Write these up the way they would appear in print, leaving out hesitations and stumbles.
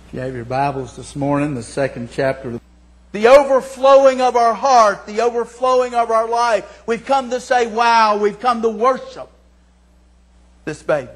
If you have your Bibles this morning, the second chapter. The overflowing of our heart, the overflowing of our life. We've come to say, wow, we've come to worship this baby.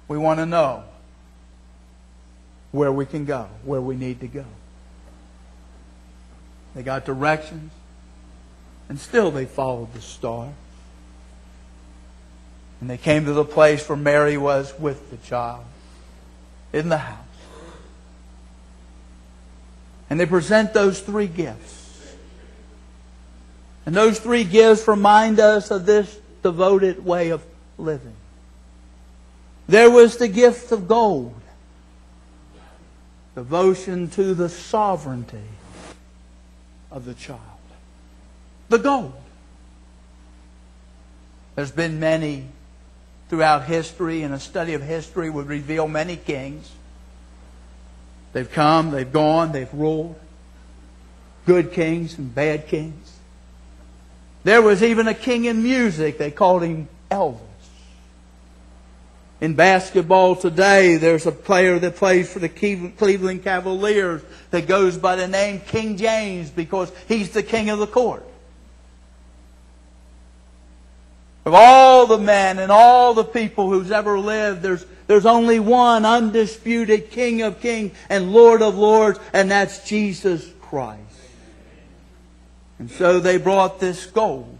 We want to know where we can go, where we need to go. They got directions, and still they followed the star. And they came to the place where Mary was with the child in the house. And they present those three gifts. And those three gifts remind us of this devoted way of living. There was the gift of gold. Devotion to the sovereignty of the child. The gold. There's been many throughout history, and a study of history would reveal many kings. They've come, they've gone, they've ruled. Good kings and bad kings. There was even a king in music. They called him Elvis. In basketball today, there's a player that plays for the Cleveland Cavaliers that goes by the name King James because he's the king of the court. Of all the men and all the people who's ever lived, there's only one undisputed King of Kings and Lord of Lords, and that's Jesus Christ. And so they brought this gold,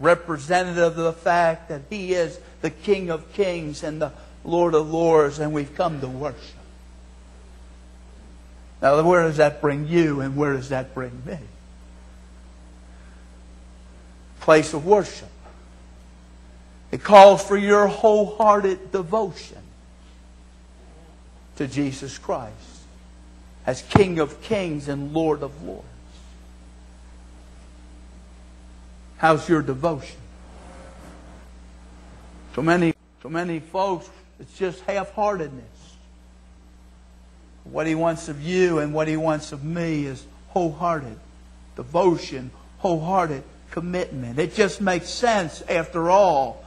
representative of the fact that He is the King of Kings and the Lord of Lords, and we've come to worship. Now, where does that bring you, and where does that bring me? Place of worship. It calls for your wholehearted devotion to Jesus Christ as King of Kings and Lord of Lords. How's your devotion? So many folks, it's just half-heartedness. What He wants of you and what He wants of me is wholehearted devotion, wholehearted commitment. It just makes sense. After all,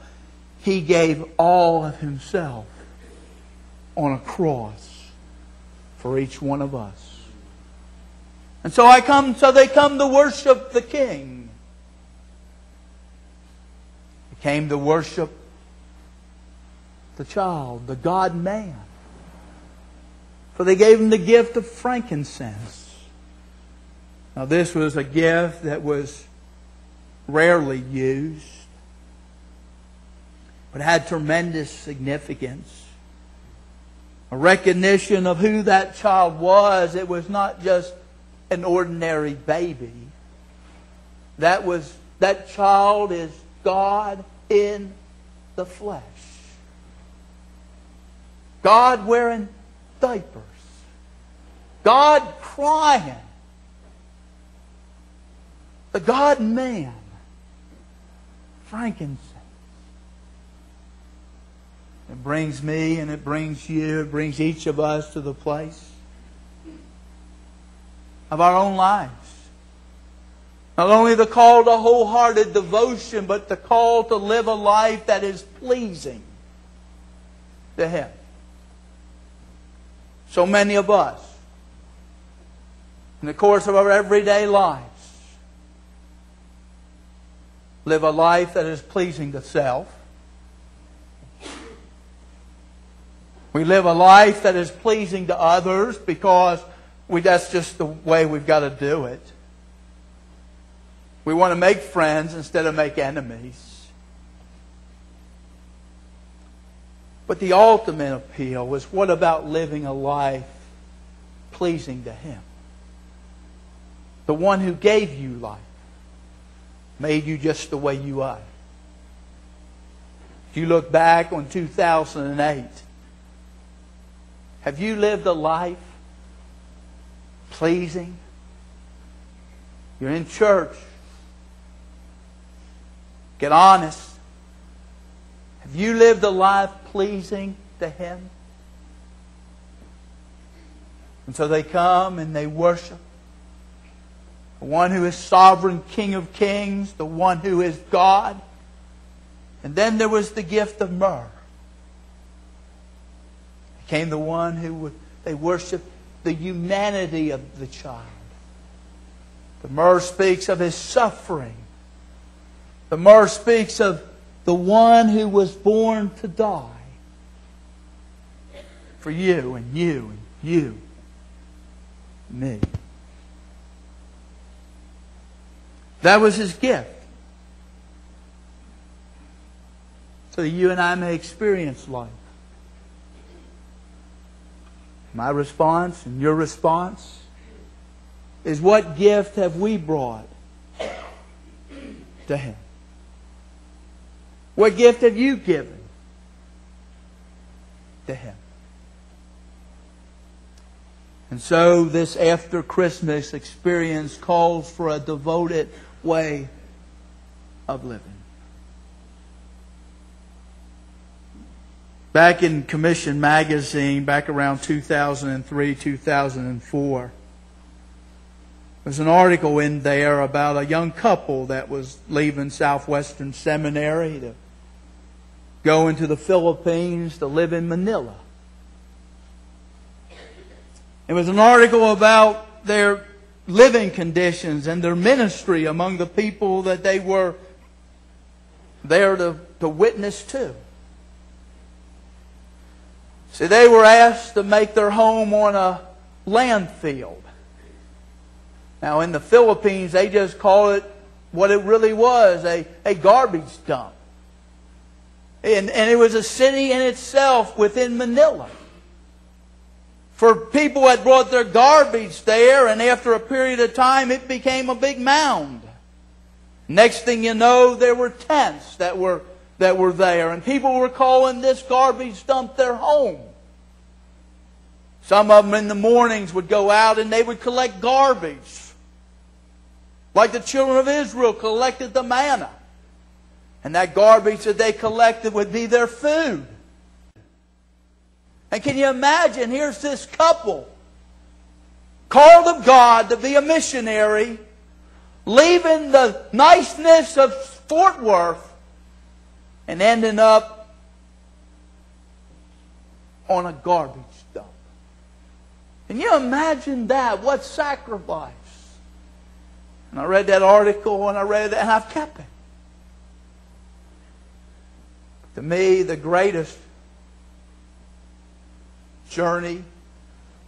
He gave all of Himself on a cross for each one of us. And so they come to worship the King. They came to worship the child, the God-man. For they gave Him the gift of frankincense. Now this was a gift that was rarely used, but had tremendous significance. A recognition of who that child was. It was not just an ordinary baby. That child is God in the flesh. God wearing diapers. God crying. The God-man. Frankincense. It brings me and it brings you, it brings each of us to the place of our own lives. Not only the call to wholehearted devotion, but the call to live a life that is pleasing to Him. So many of us, in the course of our everyday lives, live a life that is pleasing to self. We live a life that is pleasing to others because that's just the way we've got to do it. We want to make friends instead of make enemies. But the ultimate appeal is, what about living a life pleasing to Him? The one who gave you life. Made you just the way you are. If you look back on 2008, have you lived a life pleasing? You're in church. Get honest. Have you lived a life pleasing to Him? And so they come and they worship the one who is sovereign King of Kings, the one who is God. And then there was the gift of myrrh. Came the one who they worshiped the humanity of the child. The myrrh speaks of His suffering. The myrrh speaks of the one who was born to die for you and you and you and me. That was His gift, so that you and I may experience life. My response and your response is, what gift have we brought to Him? What gift have you given to Him? And so this after Christmas experience calls for a devoted way of living. Back in Commission magazine, back around 2003, 2004, there's an article in there about a young couple that was leaving Southwestern Seminary to go into the Philippines to live in Manila. It was an article about their living conditions and their ministry among the people that they were there to witness to. See, they were asked to make their home on a landfill. Now, in the Philippines, they just call it what it really was, a garbage dump. And it was a city in itself within Manila. For people that brought their garbage there, and after a period of time, it became a big mound. Next thing you know, there were tents that were there, and people were calling this garbage dump their home. Some of them in the mornings would go out and they would collect garbage, like the children of Israel collected the manna. And that garbage that they collected would be their food. And can you imagine, here's this couple, called of God to be a missionary, leaving the niceness of Fort Worth and ending up on a garbage dump. Can you imagine that? What sacrifice? And I read that article and I've kept it. To me, the greatest journey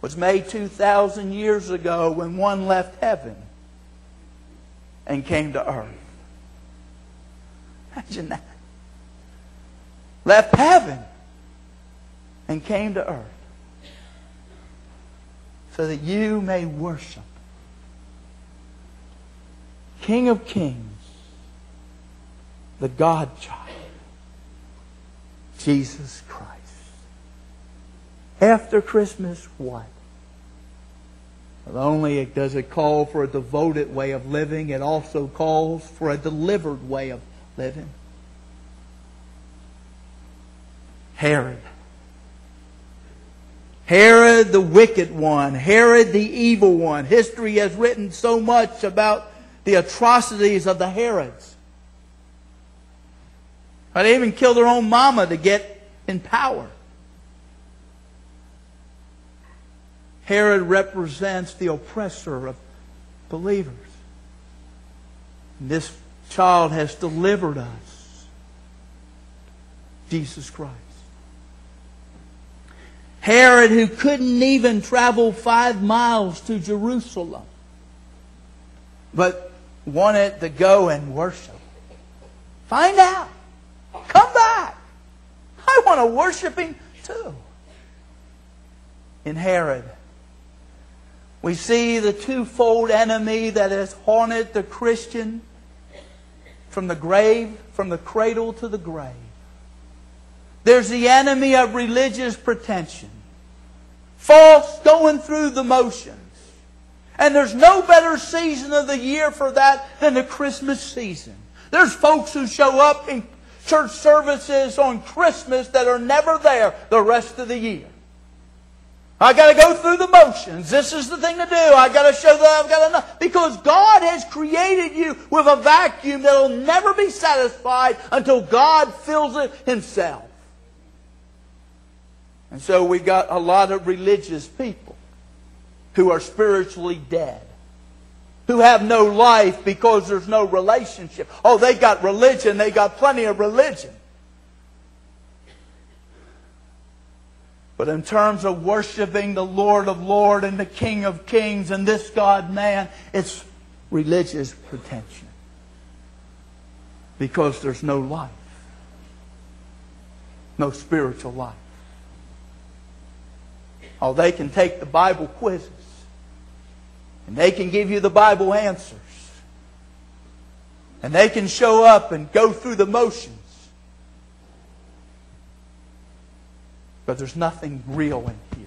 was made 2,000 years ago when one left heaven and came to earth. Imagine that. Left heaven and came to earth so that you may worship King of Kings, the God-child, Jesus Christ. After Christmas, what? Not only does it call for a devoted way of living, it also calls for a delivered way of living. Herod. Herod the wicked one. Herod the evil one. History has written so much about the atrocities of the Herods. They even killed their own mama to get in power. Herod represents the oppressor of believers. And this child has delivered us, Jesus Christ. Herod, who couldn't even travel 5 miles to Jerusalem, but wanted to go and worship. Find out. Come back. I want to worship Him too. In Herod, we see the twofold enemy that has haunted the Christian from the grave, from the cradle to the grave. There's the enemy of religious pretension. False, going through the motions. And there's no better season of the year for that than the Christmas season. There's folks who show up in church services on Christmas that are never there the rest of the year. I got to go through the motions. This is the thing to do. I got to show that I've got to know. Because God has created you with a vacuum that will never be satisfied until God fills it Himself. And so we got a lot of religious people who are spiritually dead, who have no life because there's no relationship. Oh, they got religion. They got plenty of religion. But in terms of worshiping the Lord of Lords and the King of Kings and this God-man, it's religious pretension. Because there's no life. No spiritual life. Oh, they can take the Bible quizzes. And they can give you the Bible answers. And they can show up and go through the motions. But there's nothing real in here.